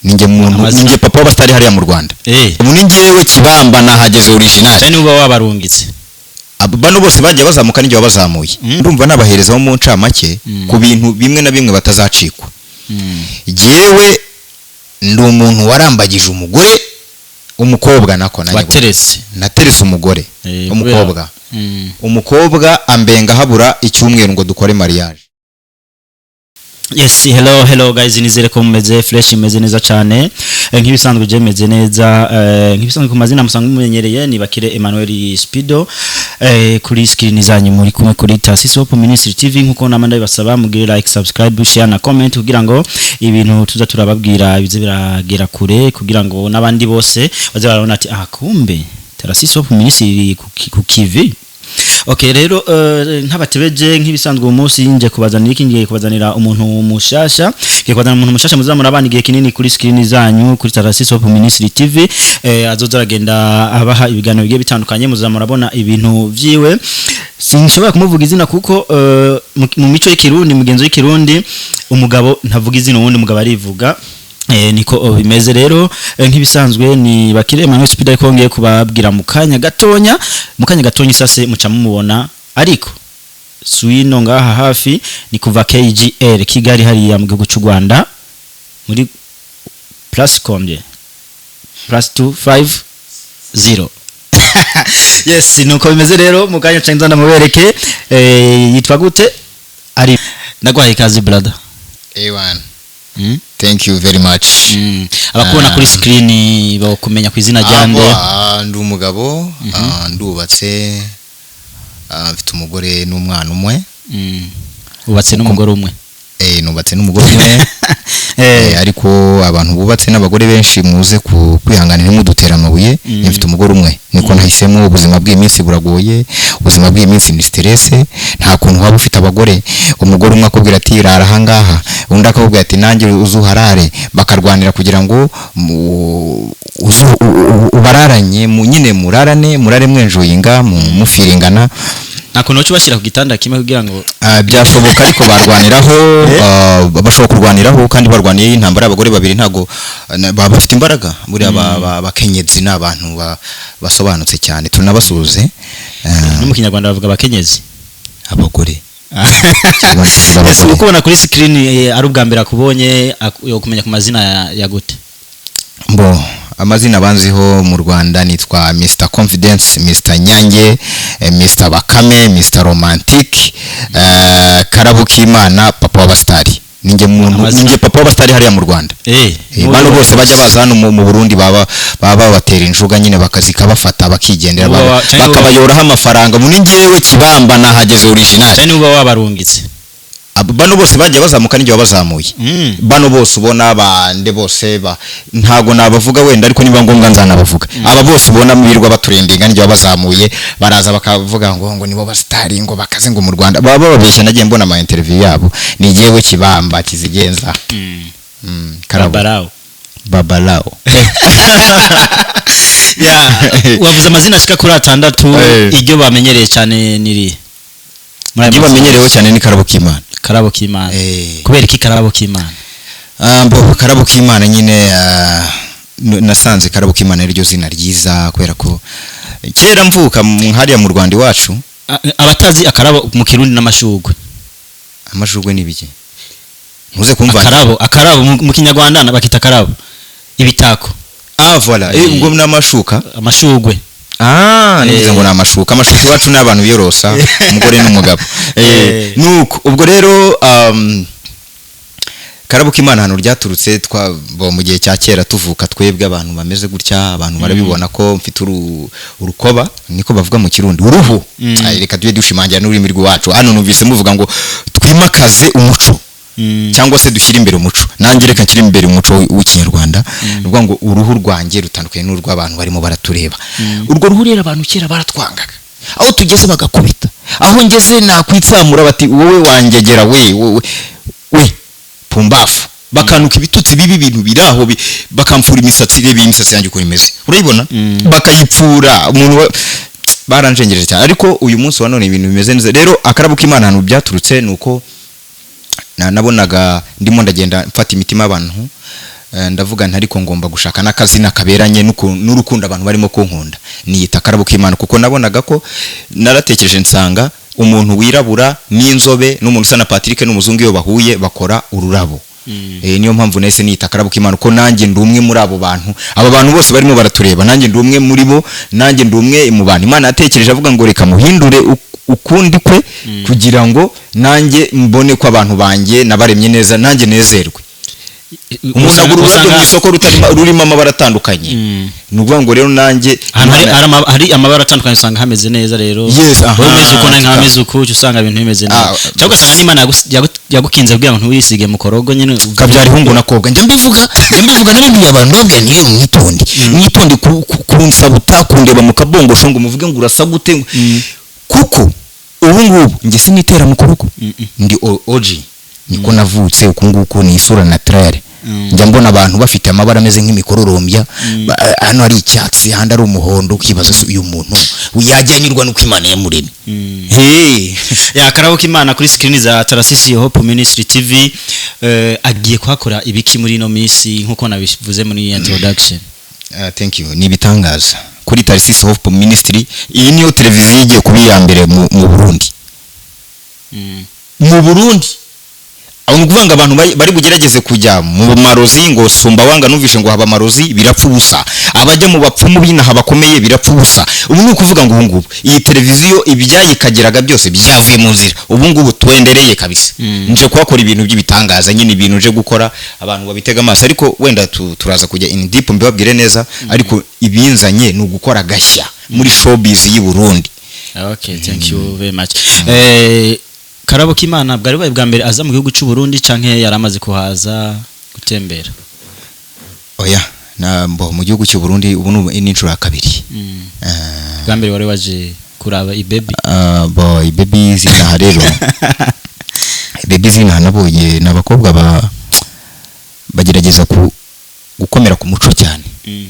ninjye papa w'abastari hariya mu Rwanda ubu ninjyewe kibamba nahageze original cyane uba wabarungitse bano bose bagiye bazamuka n'ijye wabazamuye ndumva nabaherezaho mu ncamake ku bintu bimwe na bimwe batazacikwa jewe ndi umuntu warambagije umugore umukobwa nako naterese umugore umukobwa ambenga habura icyumweru ngo dukore mariage. Yes, hello guys, nizere ko mumeze fresh, meze neza cyane nk'ibisanzwe je meze neza nk'ibisanzwe ku mazina musanzwe mumenyereye ni Bakire Emmanuel Spido kuri screen zanyu muri kumwe kuri Tasisopo Ministry TV nkuko namanda bibasaba mugire like, subscribe, share na comment kugira ngo ibintu tuza turababwira bize biragera kure kugira ngo nabandi bose baze barabona ati kumbe Tasisopo Ministry ku kivi. Okay, rero nkabatebeje nk'ibisanzwe umunsi nje kubazanira iki ngiye kubazanira umuntu mushasha ngiye kubazanira umuntu mushasha muzamura abandi gihe kinini kuri screen zanyu kuri Tasisopo Ministry TV azoza agenda abaha ibiganiro bigiye bitandukanye muzamura abona ibintu vyiwe sinshobora kumuvuga izina kuko mu mico y'ikirundi mugenzo y'ikirundi umugabo ntavuga izina uwundi mugabo arivuga niko bimeze rero nk'ibisanzwe ni Bakire Emmanuel Spido ariko ngiye kubabwira mukanya gatonya isase muca mumubona ariko suino ngaha hafi ni kuva KGL Kigali hariya mu gihugu cy'u Rwanda muri +250 yes nuko bimeze rero mukanya cenza ndamubereke yitwa gute ari ndagwaye kazi brother A1 Thank you very much. Abakubona kuri screen bakumenya ku izina ryande. Ndi umugabo, ndubatse, mfite umugore n'umwana umwe. Ubatse n'umugore umwe. Nubatse n'umugore umwe. Ariko abantu bubatse n'abagore benshi muze kwihanganira mu dutera amabuye, mfite umugore umwe. Niko nahisemo ubuzima bw'iminsi buragoye, ubuzima bw'iminsi ni stress, nta kuntu waba ufite abagore, umugore umwe akubwira ati rara hangaha, undi akubwira ati nanjye uzuharare, bakarwanira kugira ngo ubararanye nyine murare mwenjoyinga mufiringana. Nakono cyo bashira ku gitanda kimwe kugira ngo byashoboka ariko barwaniraho bashobora kurwaniraho kandi barwaniye intambara abagore babiri ntago bafite imbaraga muri abakenyezi n'abantu basobanutse cyane tunabasuze no mu Kinyarwanda bavuga abakenyezi abagore ese ukubona kuri screen ari ubwa mbere akubonye yo kumenya ku mazina ya gute amazina banziho mu Rwanda nitwa Mr Confidence, Mr Nyange, Mr Bakame, Mr Romantic, Karabokimana, papa w'abastari. Ninjye papa w'abastari hariya mu Rwanda. Bano bose bajya baza hano mu Burundi baba batera injuga nyine bakazika bafata bakigendera bakabayoraho amafaranga mu ninjyewe kibamba nahageze original. Cyane uba wabarungitse. Bano bose bagiye bazamuka n'ijye wabazamuye bano bose ubona bande bose ntago nabavuga wenda ariko niba ngombwa nzanabavuga aba bose ubona mwirwa baturendinga n'ijye wabazamuye baraza bakavuga ngo nibo bastari ngo bakaze ngo mu Rwanda baba babeshya nagiye mbona ama interview yabo ni jewe kibamba kizigenza babalao wavuze amazina ashika kuri 6 iryo bamenyereye cyane niri Muragiye bamenyerewe cyane ni Karabokimana. Kubera iki Karabokimana? Karabokimana nyine nasanze Karabokimana iryo zina ryiza kubera ko kera mvuka hariya mu Rwanda iwacu abatazi akarabo mu Kirundi n'amashugwe. Amashugwe ni biki? Muze kumva akarabo mu Kinyarwanda bakita akarabo ibitako. Voilà ubwo n'amashuka amashugwe. Nigize ngo namashuka wacu n'abantu biyorosa umugore n'umugabo nuko ubwo rero Karabokimana hano ryaturutse mu gihe cya kera tuvuka twebwe abantu bameze gutya abantu barabibona ko mfite urukoba niko bavuga mu Kirundi uruhu reka tujye dushimangira n'ururimi rwacu hano numvise muvuga ngo twimakaze umuco cyangwa se dushyira imbere umuco nanjye reka nshyira imbere umuco w'Ikinyarwanda ruvuga ngo uruhu rwanjye rutandukanye n'urw'abantu barimo baratureba urwo ruhu rero abantu kera baratwangaga aho tugeze bagakubita aho ngeze nakwitsamura bati wowe wangegera we pumbafu bakanuka ibitutsi bibi bintu biraho bakamfura imisatsi rebe imisatsi yanjye uko imeze urayibona bakayipfura umuntu baranjengereje cyane ariko uyu munsi wa none ibintu bimeze neza rero Karabokimana hano byaturutse nuko nabonaga ndimo ndagenda mfata imitima abantu ndavuga ntari ko ngomba gushaka n'akazina kaberanye n'urukundo abantu barimo kunkunda niyita Karabokimana kuko nabonaga ko naratekereje nsanga umuntu wirabura n'inzobe n'umuntu usa na Patrick n'umuzungu iyo bahuye bakora ururabo niyo mpamvu nese niyita Karabokimana ko nanjye ndumwe muri abo bantu bose barimo baratureba nanjye ndumwe muri bo nanjye ndumwe mu bantu Imana yatekereje avuga ngo reka muhindure ukundi kwe kugira ngo nanjye mbone ko abantu banjye nabaremye neza nanjye nezerwe umuntu agura mu isoko rurimo amabara atandukanye nuvuga ngo rero nanjye hari amabara atandukanye usanga hameze neza rero umeze uko nange hameze uko usanga ibintu bimeze neza cyangwa usanga n'Imana yagukinze kugira ngo ntuwisige mu korogo nyine kabyari hungu nakobwa njye mbivuga n'ibindi abantu babwiye niyo mwitonde kunsabuta kundeba mu kabongosho ngo muvuge ngo urasa gute kuko ubu ngubu njye sinitera mu kuboko ndi OG niko navutse uko nguko ni isura naturelle njya mbona abantu bafite amabara ameze nk'imikororombya hano ari icyatsi handi ari umuhondo ukibaza uyu muntu yajyanirwa nuko Imana yamuremye ya Karabokimana kuri screen za Tarasisi Hope Ministry TV agiye kuhakora ibiki muri no minsi nkuko nabivuze muri introduction. Thank you ni bitangaza kuri Tarasisi Hope Ministry iyi niyo televiziyo igiye kuba ya mbere mu Burundi mu Burundi Unuguvanga abantu bari bugerageze kujya mu marozi ngo sumba wanga numvishe ngo haba marozi birapfa ubusa abajya mu bapfumu binaha bakomeye birapfa ubusa ubu ni ukuvuga ngo ubungubu iyi televiziyo ibyayikageraga byose byavuye mu nzira ubungubu twendereye kabisa nje kuhakora ibintu by'ibitangaza nyine ibintu nje gukora abantu babitega amaso ariko wenda turaza kujya in deep mbibabwire neza ariko ibinzanye ni ugukora gashya muri showbiz y'u Burundi. Okay, thank you very much. Karabokimana bwari bwa mbere aza mu gihugu cy'u Burundi canke yaramaze kuhaza gutembera? Oya nambo mu gihugu cy'u Burundi ubu ni inshuro ya kabiri. Bwa mbere wari waje kuraba ibaby? Ibaby zina rero. Ibaby zina nabonye nabakobwa bagerageza gukomera ku muco cyane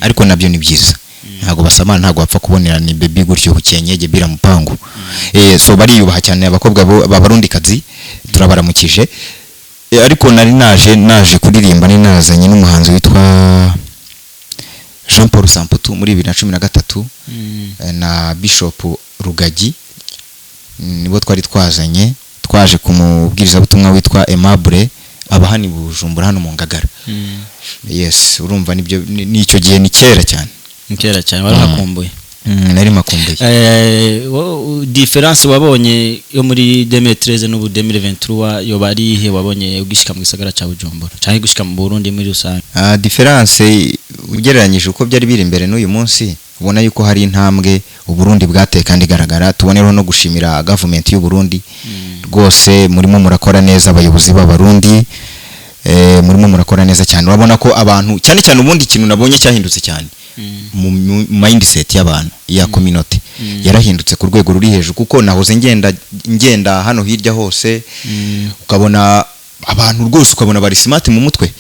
ariko nabyo ni byiza. Ntago basamana ntago bapfa kubonera ni baby gutyo hukenyege biramupangu so bariyubaha cyane abakobwa b'abarundi kazi turabaramukije ariko nari naje kuririmba ni nazanye n'umuhanzi witwa Jean Paul Samputu muri 2013 na Bishop Rugagi nibo twari twaje kumubwiriza butumwa witwa Aimable abahani Bujumbura hano mu Ngagara yes urumva nibyo nicyo gihe ni kera cyane wari hakumbuye nari makumbuye difference wabonye yo muri 2013 n'ubu 2023 yo barihe wabonye ugishika mu gisagara ca Bujumbura cyangwa gushika mu Burundi muri rusange? Difference ugereranyije uko byari biri imbere n'uyu munsi ubona yuko hari intambwe u Burundi bwateye kandi garagara tubonereho no gushimira government y'u Burundi rwose murimo murakora neza abayobozi b'abarundi murimo murakora neza cyane urabona ko abantu cyane ubundi ikintu nabonye cyahindutse cyane mu mindset y'abantu ya community yarahindutse ku rwego ruri hejuru kuko nahoze ngenda hano hirya hose ukabona abantu rwose ukabona bari smart mu mutwe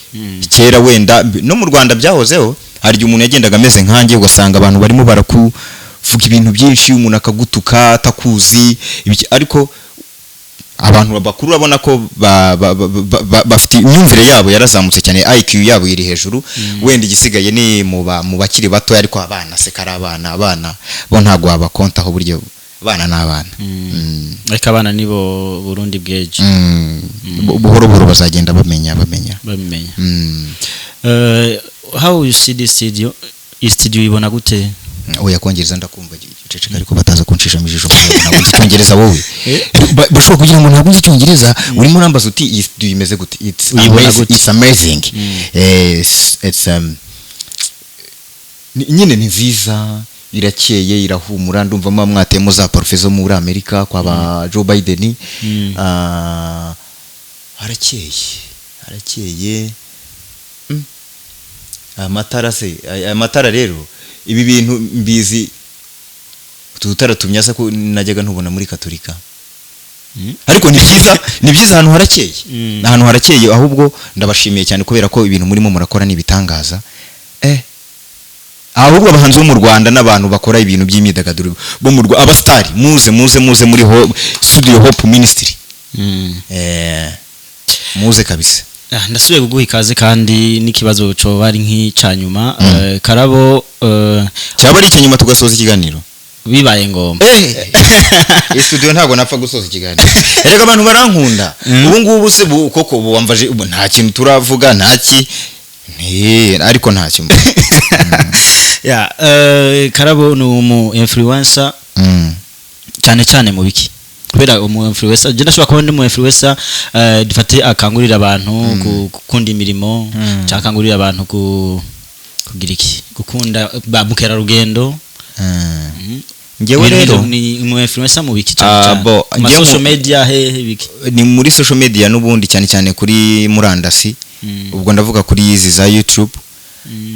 kera wenda no mu Rwanda byahozeho hari umuntu yagendaga ameze nkanjye ugasanga abantu barimo barakuvuga ibintu byinshi umuntu akagutuka atakuzi ariko abantu bakuru babona ko bafite imyumvire yabo yarazamutse cyane IQ yabo iri hejuru wenda igisigaye ni mu bakiri bato ariko abana se karabana bo ntago abakontaho buryo abana n'abana ariko abana nibo Burundi bweje buhoro bazagenda bamenya how you see this studio ibona gute? Oya kongereza ndakumva ceceka ariko bataza kunshisha mijisho nabo icyongereza wowe bashobora kugira ngo ntabwo icyongereza urimo urambaza uti iyi studio imeze gute it's amazing it's nyine ni nziza irakeye irahumura ndumva mwatemo za professor muri Amerika kwa ba Joe Biden harakeye amatara rero ibi bintu mbizi tutara tumyasa ko najyaga ntubona muri Katolika ariko ni byiza ahantu harakeye ahubwo ndabashimiye cyane kubera ko ibintu murimo murakora ni bitangaza ahubwo abahanzi bo mu Rwanda n'abantu bakora ibintu by'imyidagaduro bo mu Rwanda abastari muze muri studio Hope Ministry muze kabisa ndasubiye kuguha ikaze kandi n'ikibazo cyo bari nk'icanyuma Karabo cyaba ari ikinyuma tugasoza ikiganiro bibaye ngomba studio ntabwo napfa gusoza ikiganiro erega abantu barankunda ubu ngubu se koko wamvaje nta kintu turavuga ntaki ariko nta kimwe ya Karabo ni umu influencer cyane mu biki kubera umu influencer je ndashobora kubona umu influencer dufate akangurira abantu gukunda imirimo cyakangurira abantu kugira iki gukunda ba mukera rugendo ngewe rero ni umu influencer mu biki cyane social media biki ni muri social media n'ubundi cyane kuri murandasi ubwo ndavuga kuri izi za YouTube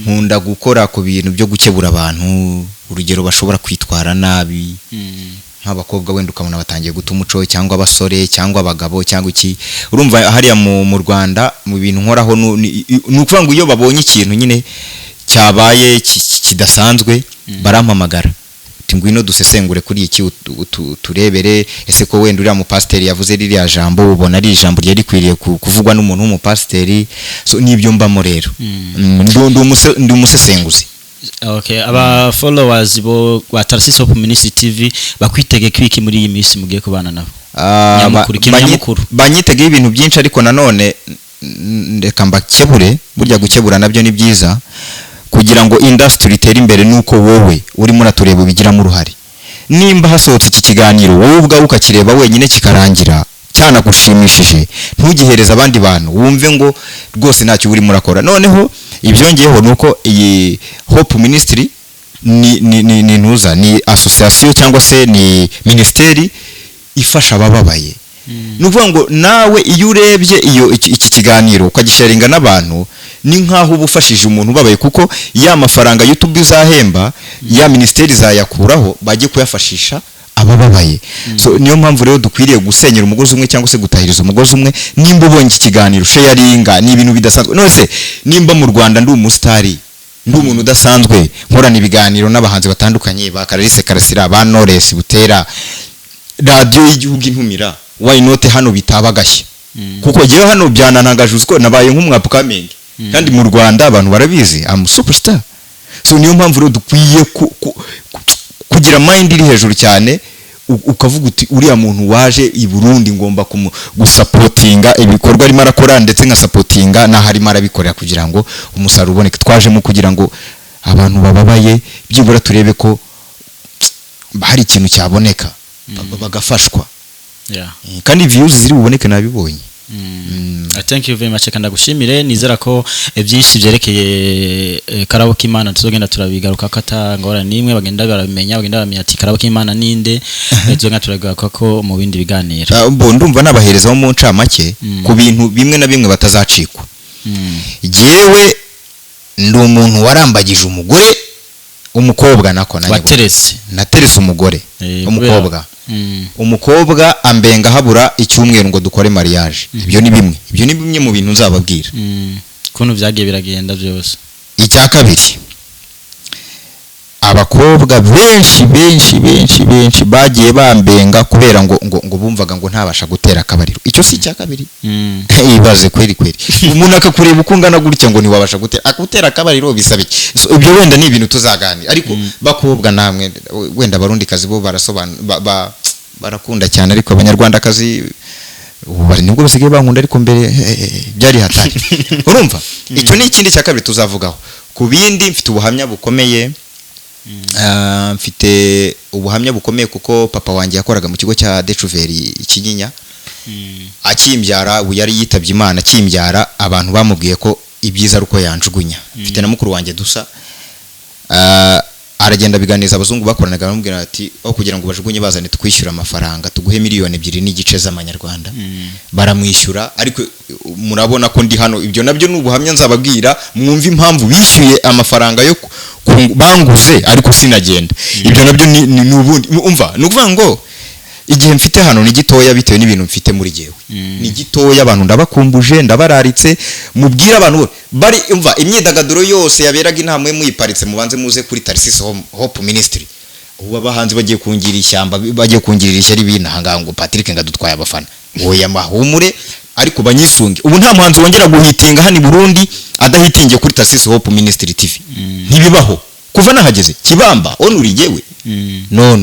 nkunda gukora ku bintu byo gukebura abantu urugero bashobora kwitwara nabi nk'abakobwa wenda ukabona batangiye guta umuco cyangwa abasore cyangwa abagabo cyangwa iki urumva hariya mu Rwanda mu bintu nkoraho nukuvuga ngo iyo babonye ikintu nyine cyabaye kidasanzwe barampamagara ngwino dusesengure kuri iki turebere ese ko wenda uriya mu pasiteri yavuze ririya jambo ubona ari ijambo ryari kwiriye kuvugwa n'umuntu w'umupasiteri so nibyo mbamo rero ndi umusesenguzi. Okay, aba followers bo wa Tarsis of Ministry TV bakwitege kwiki muri iyi minsi mugiye kubana nabo banyitege ibintu byinshi ariko nanone ndeka mbakebure burya gukebura nabyo ni byiza kugira ngo industry itere imbere nuko wowe urimo uratureba ubigiramo uruhare nimba hasohotse iki kiganiro wowe ubwawe ukakireba wenyine kikarangira cyana gushimishije ntugihereza abandi bantu wumve ngo rwose ntacyo urimo urakora noneho ibyongeyeho nuko iyi Hope Ministry ni ntuza ni association cyangwa se ni ministeri ifasha abababaye nuvuga ngo nawe iyo urebye iyo iki kiganiro ukagisharinga n'abantu ni nkaho ubufashije umuntu ubabaye kuko ya mafaranga YouTube izahemba ya ministeri zayakuraho bajye kuyafashisha abababaye so niyo mpamvu rero dukwiriye gusenyera umugozi umwe cyangwa se gutahiriza umugozi umwe nimba ubonye iki kiganiro sharinga ni ibintu bidasanzwe nose nimba mu Rwanda ndi umustari ndi umuntu udasanzwe nkorana ibiganiro n'abahanzi batandukanye ba Karalise Karasira ba Knowless Butera radio y'igihugu intumira why not hano bitaba gashya kuko giye hano byananagaje uko nabaye nk'umwapukamengi kandi mu Rwanda abantu barabizi am superstar so niyo mpamvu rero dukwiye kugira mind iri hejuru cyane ukavuga uti uriya muntu waje i Burundi ngomba gusupportinga ibikorwa arimo arakora ndetse nka supportinga na harimo arabikorera kugira ngo umusaruro uboneke twajemo kugira ngo abantu bababaye byibura turebe ko hari ikintu cyaboneka bagafashwa kandi views ziri buboneke nabibonye. Thank you very much kandi gushimire nizera ko byinshi byerekeye Karabokimana tuzogenda turabigaruka katangora nimwe bagenda baramenya ati Karabokimana ninde tuzogenda turagaruka ko mu bindi biganiro ndumva nabaherezaho mu ncamake ku bintu bimwe na bimwe batazacikwa jewe ndi umuntu warambagije umugore umukobwa nako naterese umugore umukobwa umukobwa ambenga habura icyumweru ngo dukore mariage ibyo ni bimwe mu bintu nzababwira kuntu byagiye biragenda byose. Icya kabiri abakobwa benshi bagiye bambenga kubera ngo bumvaga ngo ntabasha gutera akabariro icyo si icya kabiri ibaze kweri umuntu akakureba ukungana gutya ngo ntiwabasha gutera akabariro bisaba iki ibyo wenda ni ibintu tuzaganira ariko bakobwa namwe wenda barundikazi bo barakunda cyane ariko abanyarwandakazi bari nibwo basigaye bankunda ariko mbere byari hatari urumva icyo ni ikindi cya kabiri tuzavugaho ku bindi mfite ubuhamya bukomeye mfite ubuhamya bukomeye kuko papa wanjye yakoraga mu kigo cya Decuveri Ikinyinya akimbyara yari yitabye Imana akimbyara abantu bamubwiye ko ibyiza ari uko yanjugunya mfite na mukuru wanjye dusa aragenda biganiza abazungu bakoranaga bamubwira ati aho kugira ngo bajugunye bazane tukwishyura amafaranga tuguhe miliyoni 2.5 z'amanyarwanda baramwishyura ariko murabona ko ndi hano ibyo nabyo n'ubuhamya nzababwira mwumva impamvu bishyuye amafaranga yo banguze ariko sinagenda ibyo nabyo ni nubundi umva nukuvuga ngo igihe mfite hano ni gitoya bitewe n'ibintu mfite muri jewe ni gitoya abantu ndabakumbuje ndabararitse mubwira abantu bari umva imyidagaduro yose yaberaga intamwe muyiparitse mubanze muze kuri Tarsis Hope Ministry ubu abahanzi bagiye kungira ishyamba bagiye kungirira ishyari binahangango Patrick ngadutwaye abafana oya mahumure ariko banyisunge ubu nta muhanzi wongera guhitinga hano i Burundi adahitingiye kuri Tasisi Hope Ministry TV ntibibaho kuva nahageze Kibamba onuri yewe no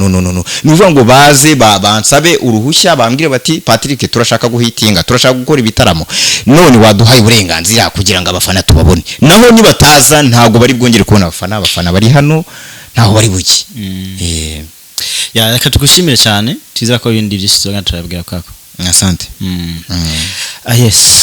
nuvuga ngo baze bansabe uruhushya bambwire bati Patrick turashaka guhitinga turashaka gukora ibitaramo none waduhaye uburenganzira kugira ngo abafana tubabone naho nibataza ntago bari bwongere kubona abafana bari hano ntaho bari buki ya reka tugushimire cyane twizera ko ibindi byinshi tuzoga turabwira kwako asante yes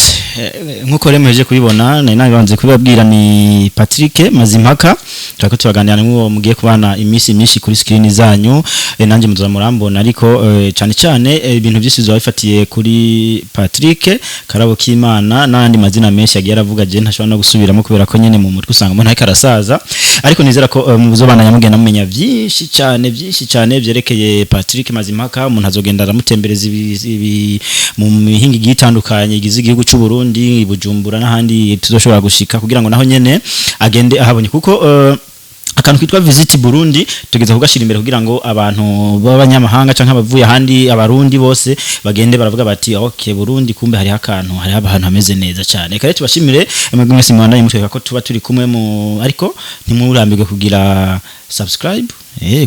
nkuko remeje kubibona nari nabanze kubabwira ni Patrick Mazimpaka turako tubaganira n'uwo mugiye kubana imisi myinshi kuri screen zanyu nanjye muzamurambona ariko cyane ibintu byinshi bizabifatiye kuri Patrick Karabokimana n'andi mazina menshi yagiye aravuga je ntashobora no gusubiramo kubera ko nyene mu mutwe usanga umuntu ariko arasaza ariko nizera ko muzobana nyamugenda mumenya byinshi cyane byerekeye Patrick Mazimpaka umuntu azogenda aramutembereza mu mihingi gitandukanye igize igihugu cy'u Burundi Bujumbura n'ahandi tuzoshobora gushika kugira ngo naho nyene agende ahabonye kuko akantu kitwa visit Burundi tugeze kugashira imbere kugira ngo abantu b'abanyamahanga canke abavuye ahandi abarundi bose bagende baravuga bati okay Burundi kumbe hari akantu hari abantu hameze neza cyane kare tubashimire mwese mwanda yimutweka ko tuba turi kumwe mu ariko ntimurambirwe kugira subscribe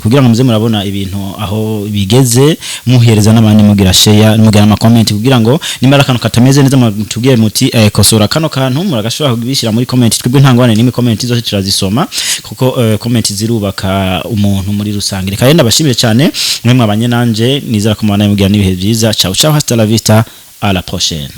kugira ngo muze murabona ibintu aho bigeze muhereza n'abandi mugira share mugira ama comment kugira ngo nimara akantu katameze neza mutubwiye muti kosora kano kantu muragashobora kubishyira muri comment twebwe ntangwane n'imi comment zose turazisoma kuko comment zirubaka umuntu muri rusange reka yenda bashimire cyane mwe mwabanye nanje nizera ko mwana mugira n'ibihe byiza ciao hasta la vista à la prochaine.